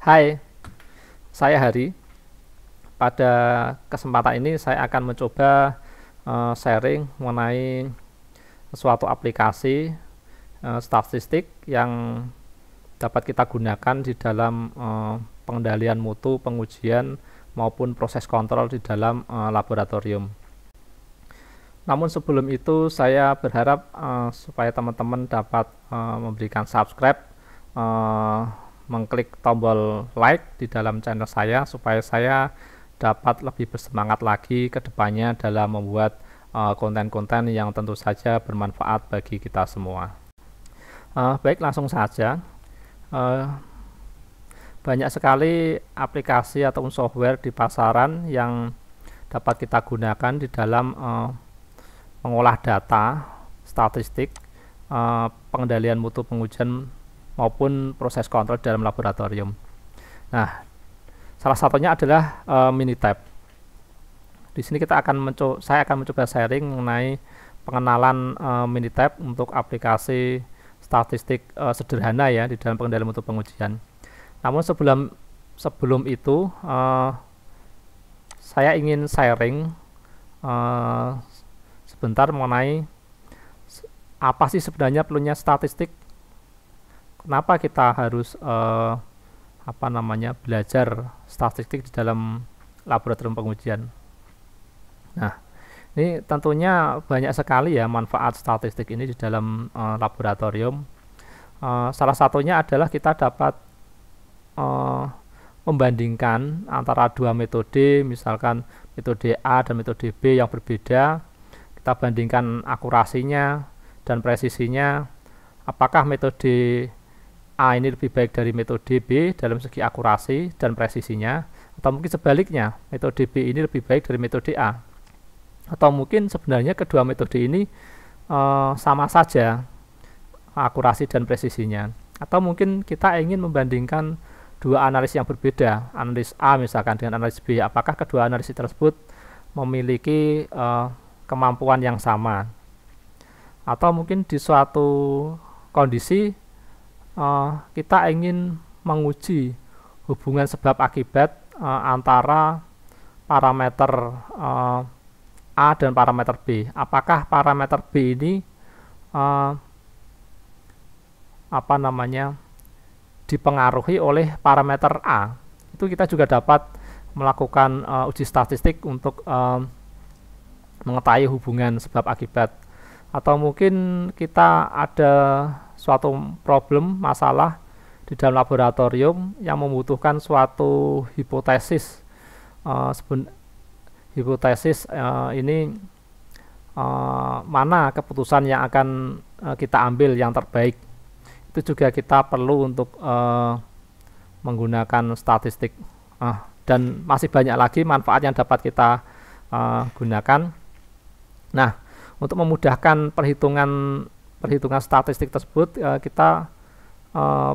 Hai, saya Hari. Pada kesempatan ini saya akan mencoba sharing mengenai suatu aplikasi statistik yang dapat kita gunakan di dalam pengendalian mutu, pengujian maupun proses kontrol di dalam laboratorium. Namun sebelum itu saya berharap supaya teman-teman dapat memberikan subscribe, mengklik tombol like di dalam channel saya supaya saya dapat lebih bersemangat lagi ke depannya dalam membuat konten-konten yang tentu saja bermanfaat bagi kita semua. Baik, langsung saja. Banyak sekali aplikasi ataupun software di pasaran yang dapat kita gunakan di dalam mengolah data, statistik, pengendalian mutu, pengujian maupun proses kontrol dalam laboratorium. Nah, salah satunya adalah Minitab. Di sini saya akan mencoba sharing mengenai pengenalan Minitab untuk aplikasi statistik sederhana ya di dalam pengendalian mutu pengujian. Namun sebelum itu saya ingin sharing sebentar mengenai apa sih sebenarnya perlunya statistik. Kenapa kita harus belajar statistik di dalam laboratorium pengujian. Nah, ini tentunya banyak sekali ya manfaat statistik ini di dalam laboratorium. Salah satunya adalah kita dapat membandingkan antara dua metode, misalkan metode A dan metode B yang berbeda. Kita bandingkan akurasinya dan presisinya. Apakah metode A ini lebih baik dari metode B dalam segi akurasi dan presisinya, atau mungkin sebaliknya, metode B ini lebih baik dari metode A, atau mungkin sebenarnya kedua metode ini sama saja akurasi dan presisinya, atau mungkin kita ingin membandingkan dua analisis yang berbeda, analisis A misalkan dengan analisis B, apakah kedua analisis tersebut memiliki kemampuan yang sama, atau mungkin di suatu kondisi kita ingin menguji hubungan sebab akibat antara parameter A dan parameter B. Apakah parameter B ini dipengaruhi oleh parameter A? Itu kita juga dapat melakukan uji statistik untuk mengetahui hubungan sebab akibat. Atau mungkin kita ada suatu masalah di dalam laboratorium yang membutuhkan suatu hipotesis. Hipotesis ini mana keputusan yang akan kita ambil yang terbaik. Itu juga kita perlu untuk menggunakan statistik. Dan masih banyak lagi manfaat yang dapat kita gunakan. Nah, untuk memudahkan perhitungan statistik tersebut, kita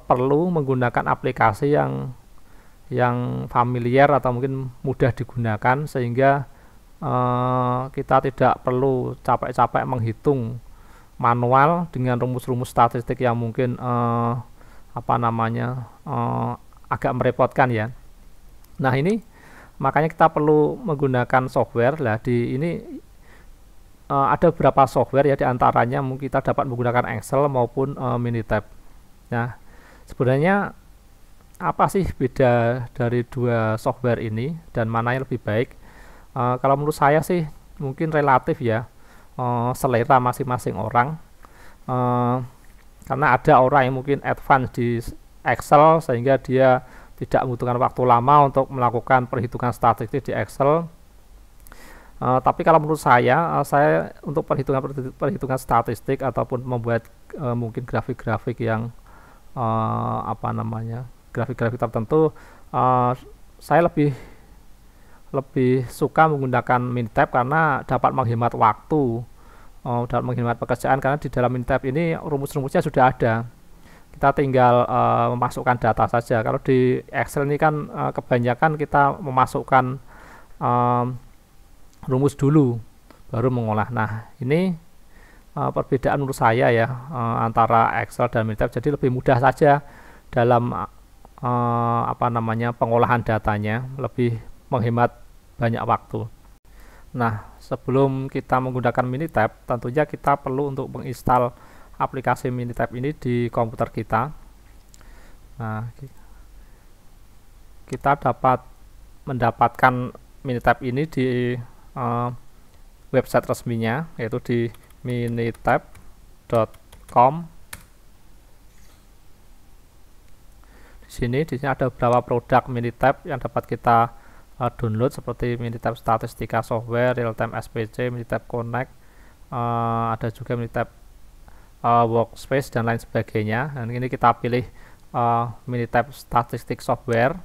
perlu menggunakan aplikasi yang familiar atau mungkin mudah digunakan, sehingga kita tidak perlu capek-capek menghitung manual dengan rumus-rumus statistik yang mungkin agak merepotkan ya. Nah, ini makanya kita perlu menggunakan software lah. Di ini ada beberapa software ya, diantaranya mungkin kita dapat menggunakan Excel maupun Minitab. Nah, sebenarnya apa sih beda dari dua software ini dan mana yang lebih baik? Kalau menurut saya sih mungkin relatif ya, selera masing-masing orang. Karena ada orang yang mungkin advance di Excel sehingga dia tidak membutuhkan waktu lama untuk melakukan perhitungan statistik di Excel. Tapi kalau menurut saya untuk perhitungan statistik ataupun membuat mungkin grafik-grafik yang grafik-grafik tertentu, saya lebih suka menggunakan Minitab karena dapat menghemat waktu, dapat menghemat pekerjaan, karena di dalam Minitab ini rumus-rumusnya sudah ada. Kita tinggal memasukkan data saja. Kalau di Excel ini kan kebanyakan kita memasukkan rumus dulu baru mengolah. Nah, ini perbedaan menurut saya ya antara Excel dan Minitab. Jadi lebih mudah saja dalam pengolahan datanya, lebih menghemat banyak waktu. Nah, sebelum kita menggunakan Minitab, tentunya kita perlu untuk menginstal aplikasi Minitab ini di komputer kita. Nah, kita dapat mendapatkan Minitab ini di website resminya, yaitu di minitab.com. Di sini ada beberapa produk Minitab yang dapat kita download, seperti Minitab Statistika Software, Realtime SPC, Minitab Connect, ada juga Minitab Workspace dan lain sebagainya. Dan ini kita pilih Minitab Statistik Software.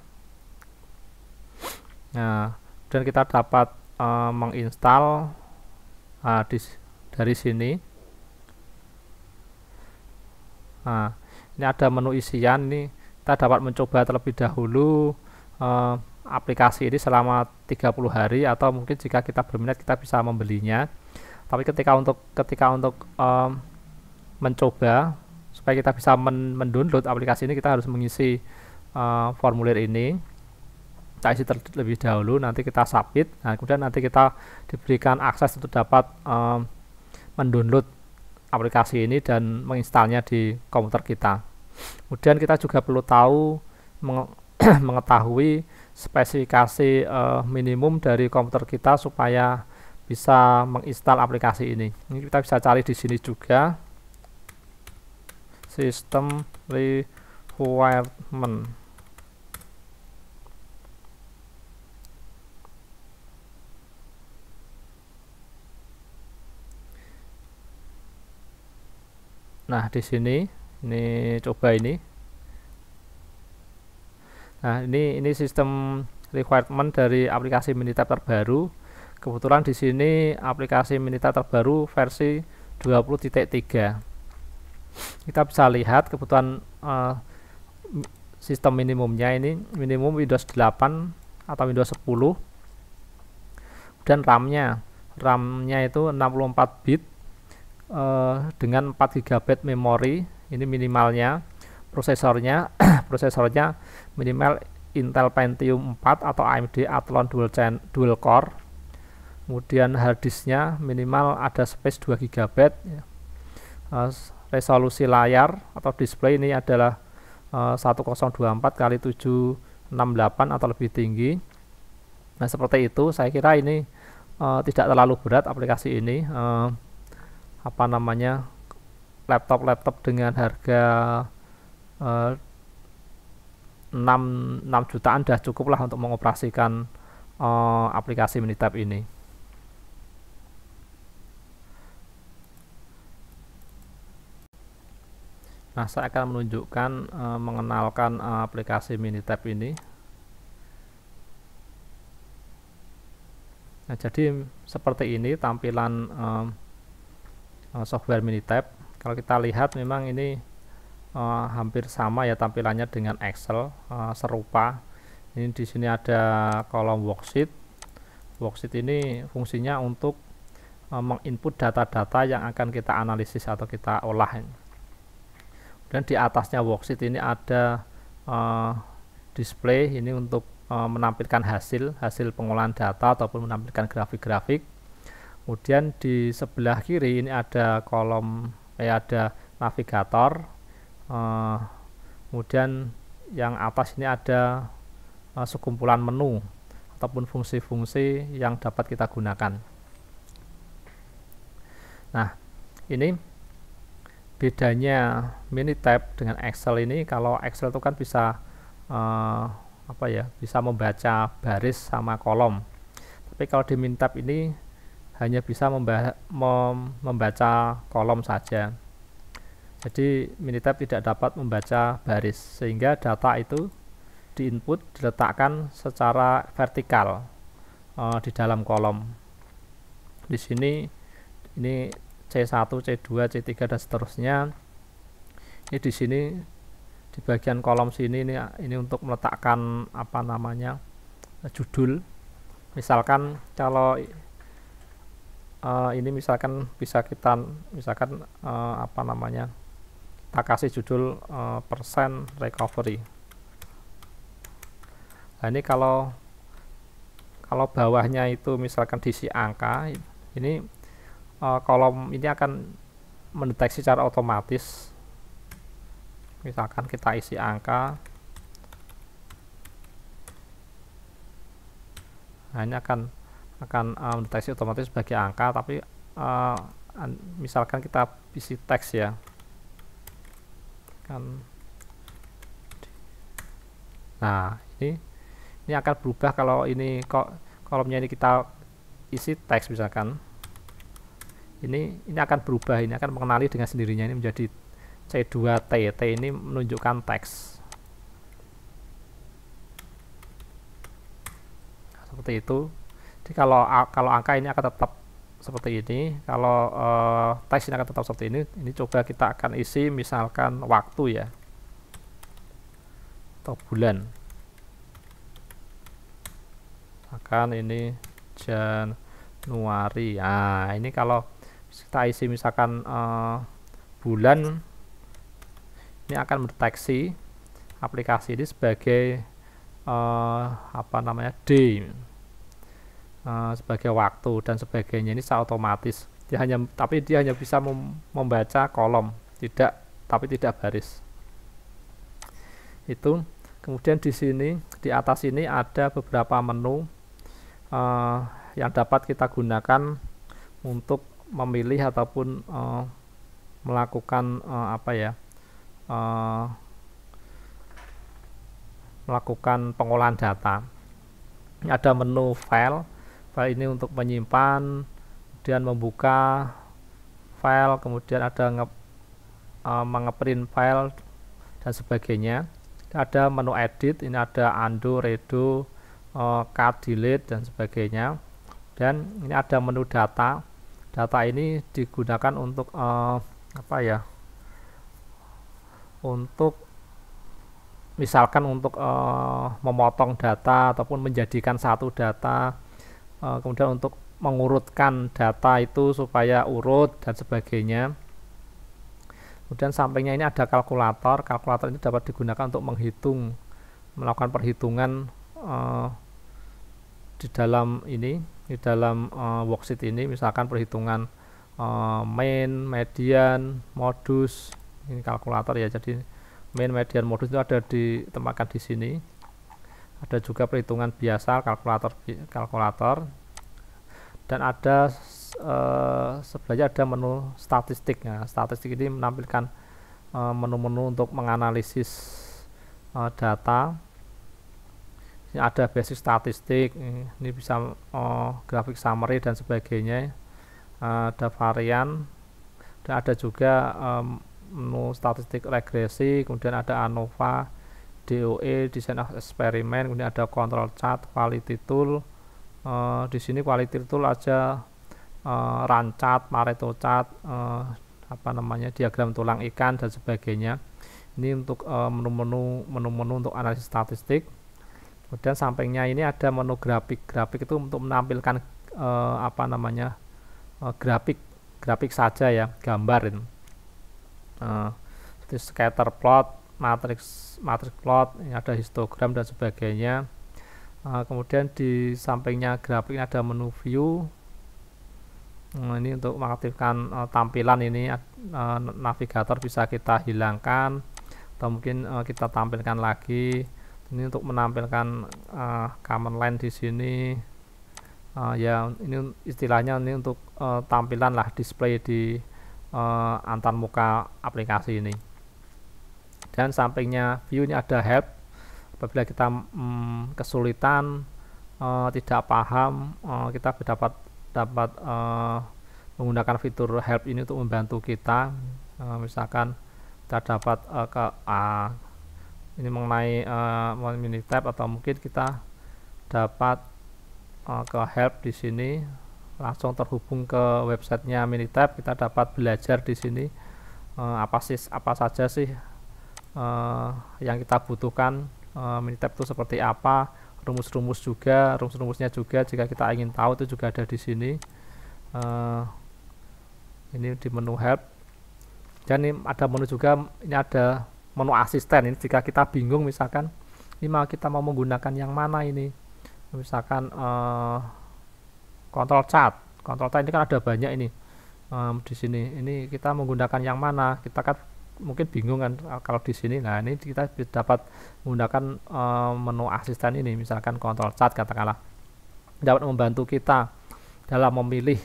Nah, dan kita dapat menginstal dari sini. Nah, ini ada menu isian. Ini kita dapat mencoba terlebih dahulu aplikasi ini selama 30 hari, atau mungkin jika kita berminat kita bisa membelinya. Tapi ketika untuk mencoba supaya kita bisa mendownload aplikasi ini, kita harus mengisi formulir ini. Kita isi terlebih dahulu, nanti kita submit. Nah, kemudian nanti kita diberikan akses untuk dapat mendownload aplikasi ini dan menginstalnya di komputer kita. Kemudian kita juga perlu tahu mengetahui spesifikasi minimum dari komputer kita supaya bisa menginstal aplikasi ini. Ini kita bisa cari di sini juga, system requirement. Nah, di sini ini coba ini. Nah, ini sistem requirement dari aplikasi Minitab terbaru. Kebetulan di sini aplikasi Minitab terbaru versi 20.3. Kita bisa lihat kebutuhan sistem minimumnya, ini minimum Windows 8 atau Windows 10. Dan RAM-nya itu 64 bit dengan 4 GB memori, ini minimalnya. Prosesornya minimal Intel Pentium 4 atau AMD Athlon dual core. Kemudian harddisknya minimal ada space 2 GB. Resolusi layar atau display ini adalah 1024 x 768 atau lebih tinggi. Nah, seperti itu. Saya kira ini tidak terlalu berat aplikasi ini. Laptop dengan harga 6 jutaan dah cukup lah untuk mengoperasikan aplikasi Minitab ini. Nah, saya akan menunjukkan mengenalkan aplikasi Minitab ini. Nah, jadi seperti ini tampilan software Minitab. Kalau kita lihat memang ini hampir sama ya tampilannya dengan Excel, serupa. Ini di sini ada kolom worksheet. Worksheet ini fungsinya untuk menginput data-data yang akan kita analisis atau kita olah. Dan di atasnya worksheet ini ada display, ini untuk menampilkan hasil pengolahan data ataupun menampilkan grafik-grafik. Kemudian di sebelah kiri ini ada kolom, ada navigator. Kemudian yang atas ini ada sekumpulan menu ataupun fungsi-fungsi yang dapat kita gunakan. Nah, ini bedanya Minitab dengan Excel ini. Kalau Excel itu kan bisa bisa membaca baris sama kolom. Tapi kalau di Minitab ini hanya bisa membaca kolom saja. Jadi Minitab tidak dapat membaca baris, sehingga data itu diinput, diletakkan secara vertikal di dalam kolom. Di sini ini C1, C2, C3 dan seterusnya. Ini di sini di bagian kolom sini ini untuk meletakkan judul. Misalkan kalau ini misalkan bisa kita kita kasih judul persen recovery. Nah, ini kalau bawahnya itu misalkan diisi angka, ini kolom ini akan mendeteksi secara otomatis. Misalkan kita isi angka, nah ini akan mendeteksi otomatis sebagai angka, tapi misalkan kita isi teks ya kan. Nah, ini akan berubah kalau ini kolomnya ini kita isi teks misalkan. Ini akan berubah, ini akan mengenali dengan sendirinya, ini menjadi C2T. T ini menunjukkan teks. Seperti itu. Jadi kalau angka ini akan tetap seperti ini, kalau teks ini akan tetap seperti ini. Ini coba kita akan isi misalkan waktu ya, atau bulan. Misalkan ini Januari. Nah, ini kalau kita isi misalkan bulan, ini akan mendeteksi aplikasi ini sebagai D, sebagai waktu dan sebagainya. Ini secara otomatis. Tapi dia hanya bisa membaca kolom, tapi tidak baris. Itu. Kemudian di sini, di atas ini ada beberapa menu yang dapat kita gunakan untuk memilih ataupun melakukan melakukan pengolahan data. Ini ada menu file ini untuk menyimpan, kemudian membuka file, kemudian ada mengeprint file dan sebagainya. Ada menu edit, ini ada undo, redo, cut, delete dan sebagainya. Dan ini ada menu data. Data ini digunakan untuk untuk misalkan untuk memotong data ataupun menjadikan satu data, kemudian untuk mengurutkan data itu supaya urut dan sebagainya. Kemudian sampingnya ini ada kalkulator. Kalkulator ini dapat digunakan untuk melakukan perhitungan di dalam worksheet ini, misalkan perhitungan main, median, modus. Ini kalkulator ya, jadi main, median, modus itu ada ditempatkan di sini. Ada juga perhitungan biasa, kalkulator, dan ada sebelahnya ada menu statistik. Nah, statistik ini menampilkan menu-menu untuk menganalisis data. Ini ada basic statistik, ini bisa grafik summary dan sebagainya. Ada varian, dan ada juga menu statistik regresi, kemudian ada ANOVA, DOE, design of experiment, kemudian ada control chart, quality tool. Di sini quality tool aja run chart, Pareto chart, diagram tulang ikan dan sebagainya. Ini untuk menu-menu untuk analisis statistik. Kemudian sampingnya ini ada menu grafik. Grafik itu untuk menampilkan grafik saja ya, gambar ini. Seperti scatter plot, matrix plot, ini ada histogram dan sebagainya. Kemudian di sampingnya grafik ini ada menu view. Ini untuk mengaktifkan tampilan ini, navigator bisa kita hilangkan atau mungkin kita tampilkan lagi. Ini untuk menampilkan command line di sini. Ya, ini istilahnya ini untuk tampilan lah, display di antarmuka aplikasi ini. Dan sampingnya view ini ada help. Apabila kita kesulitan, tidak paham, kita dapat menggunakan fitur help ini untuk membantu kita. Misalkan kita dapat ini mengenai Minitab, atau mungkin kita dapat ke help di sini, langsung terhubung ke websitenya Minitab. Kita dapat belajar di sini apa saja sih yang kita butuhkan. Minitab itu seperti apa, rumus-rumusnya juga jika kita ingin tahu itu juga ada di sini. Ini di menu help. Dan ini ada menu juga, ini ada menu asisten. Ini jika kita bingung misalkan ini kita mau menggunakan yang mana ini, misalkan control chart ini kan ada banyak ini. Di sini ini kita menggunakan yang mana, kita kan mungkin bingung kan kalau di sini. Nah, ini kita dapat menggunakan menu asisten ini, misalkan control chart katakanlah, dapat membantu kita dalam memilih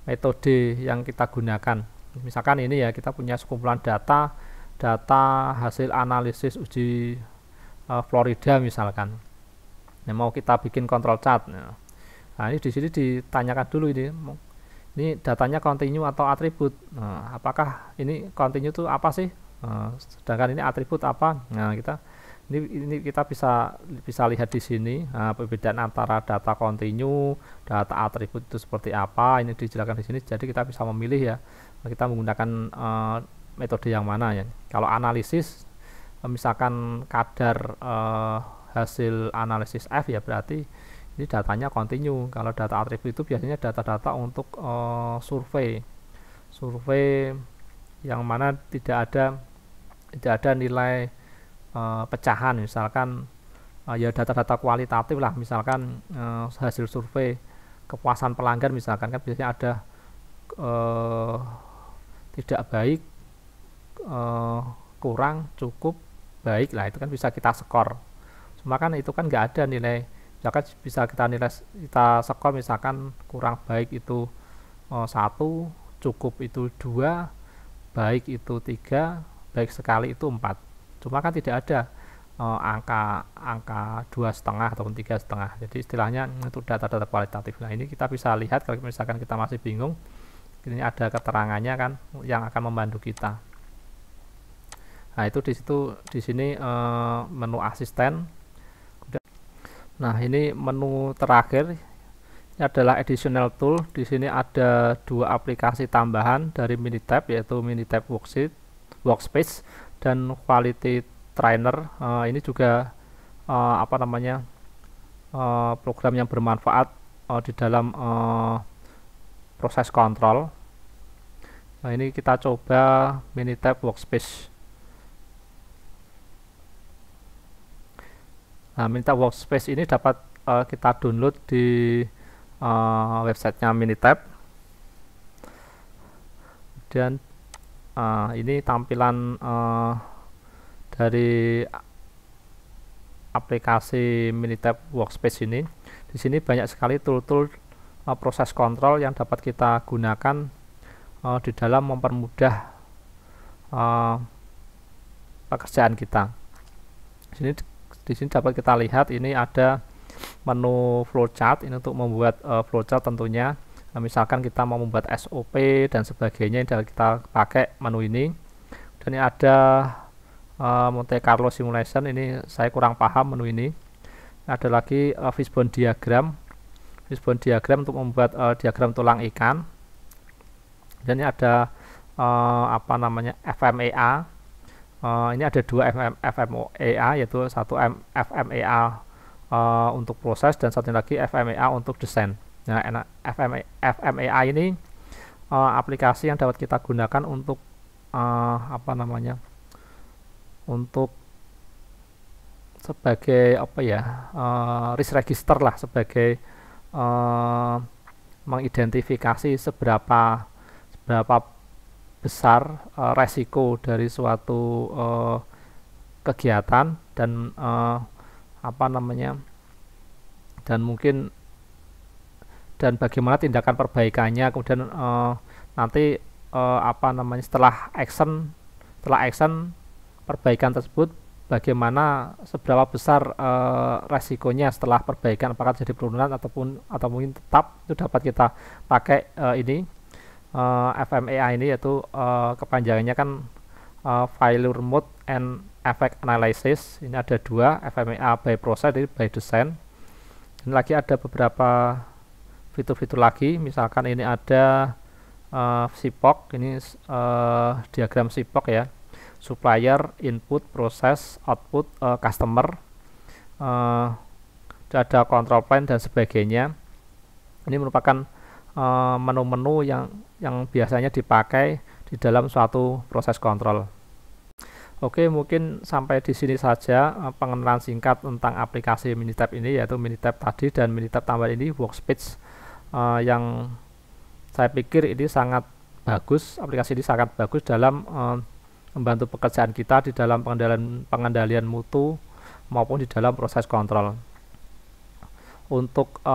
metode yang kita gunakan. Misalkan ini ya, kita punya sekumpulan data hasil analisis uji Florida misalkan. Nah, mau kita bikin control chart. Nah, ini di sini ditanyakan dulu ini datanya kontinu atau atribut. Nah, apakah ini kontinu itu apa sih? Sedangkan ini atribut apa? Nah, ini kita bisa lihat di sini. Nah, perbedaan antara data kontinu, data atribut itu seperti apa? Ini dijelaskan di sini. Jadi kita bisa memilih ya, kita menggunakan metode yang mana ya. Kalau analisis, misalkan kadar hasil analisis F ya, berarti ini datanya kontinu. Kalau data atribut itu biasanya data-data untuk survei yang mana tidak ada nilai pecahan, misalkan ya data-data kualitatif lah, misalkan hasil survei kepuasan pelanggan misalkan, kan biasanya ada tidak baik, kurang, cukup, baik lah, itu kan bisa kita skor. Cuma kan itu kan nggak ada nilai, misalkan bisa kita skor, misalkan kurang baik itu 1, cukup itu 2, baik itu 3, baik sekali itu 4. Cuma kan tidak ada angka 2,5 ataupun 3,5. Jadi istilahnya itu data-data kualitatif. Nah, ini kita bisa lihat kalau misalkan kita masih bingung, ini ada keterangannya kan yang akan membantu kita. Nah, itu di sini menu asisten. Nah, ini menu terakhir, ini adalah additional tool. Di sini ada 2 aplikasi tambahan dari Minitab, yaitu Minitab Workspace dan Quality Trainer. Ini juga program yang bermanfaat di dalam proses kontrol. Nah, ini kita coba Minitab Workspace. Nah, Minitab Workspace ini dapat kita download di websitenya Minitab. Dan ini tampilan dari aplikasi Minitab Workspace ini. Di sini banyak sekali tool-tool proses kontrol yang dapat kita gunakan di dalam mempermudah pekerjaan kita. Di sini dapat kita lihat ini ada menu flowchart, ini untuk membuat flowchart tentunya. Nah, misalkan kita mau membuat SOP dan sebagainya, ini kita pakai menu ini. Dan ini ada Monte Carlo Simulation, ini saya kurang paham menu ini. Ada lagi fishbone diagram untuk membuat diagram tulang ikan. Dan ini ada FMEA. Ini ada 2 FMEA, yaitu satu FMEA untuk proses dan satu lagi FMEA untuk desain. Nah, FMEA ini aplikasi yang dapat kita gunakan untuk untuk sebagai risk register lah, sebagai mengidentifikasi seberapa besar resiko dari suatu kegiatan dan dan bagaimana tindakan perbaikannya. Kemudian nanti setelah action perbaikan tersebut, bagaimana seberapa besar resikonya setelah perbaikan, apakah jadi penurunan atau mungkin tetap. Itu dapat kita pakai ini FMEA ini, yaitu kepanjangannya kan Failure Mode and Effect Analysis. Ini ada 2, FMEA by Process, jadi by Design. Dan lagi ada beberapa fitur-fitur lagi, misalkan ini ada SIPOC, ini diagram SIPOC ya, supplier, input, proses, output, customer, ada control plan dan sebagainya. Ini merupakan menu-menu yang biasanya dipakai di dalam suatu proses kontrol. Oke, mungkin sampai di sini saja pengenalan singkat tentang aplikasi Minitab ini, yaitu Minitab tadi dan Minitab tambahan ini workspace yang saya pikir ini sangat bagus. Aplikasi ini sangat bagus dalam membantu pekerjaan kita di dalam pengendalian mutu maupun di dalam proses kontrol. Untuk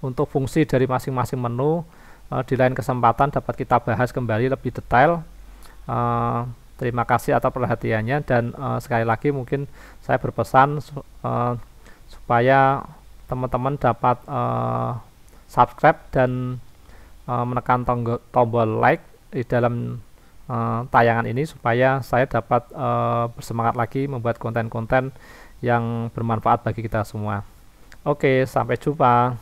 untuk fungsi dari masing-masing menu di lain kesempatan dapat kita bahas kembali lebih detail. Terima kasih atas perhatiannya, dan sekali lagi mungkin saya berpesan supaya teman-teman dapat subscribe dan menekan tombol like di dalam tayangan ini, supaya saya dapat bersemangat lagi membuat konten-konten yang bermanfaat bagi kita semua. Oke, sampai jumpa.